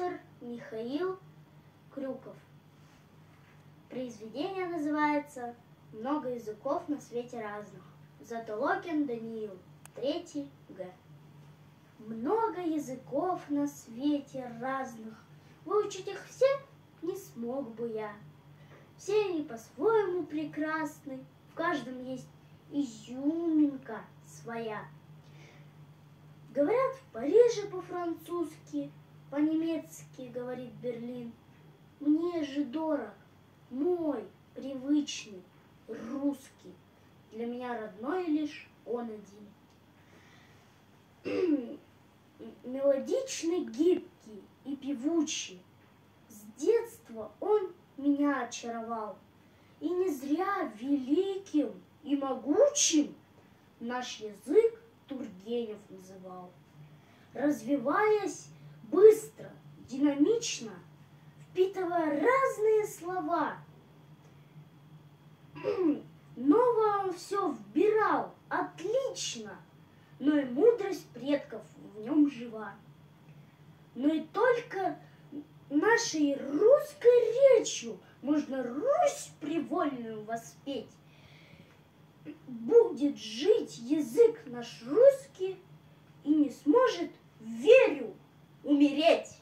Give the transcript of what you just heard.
Автор Михаил Крюков. Произведение называется «Много языков на свете разных». Затолокин Даниил, 3 Г. Много языков на свете разных, выучить их все не смог бы я. Все они по-своему прекрасны, в каждом есть изюминка своя. Говорят в Париже по-французски, по-немецки говорит Берлин. Мне же дорог мой привычный русский, для меня родной лишь он один. Мелодичный, гибкий и певучий, с детства он меня очаровал. И не зря великим и могучим наш язык Тургенев называл. Развиваясь быстро, динамично, впитывая разные слова, новое он все вбирал отлично, но и мудрость предков в нем жива. Но и только нашей русской речью можно Русь привольную воспеть. Будет жить язык наш русский и не сможет, верю, умереть.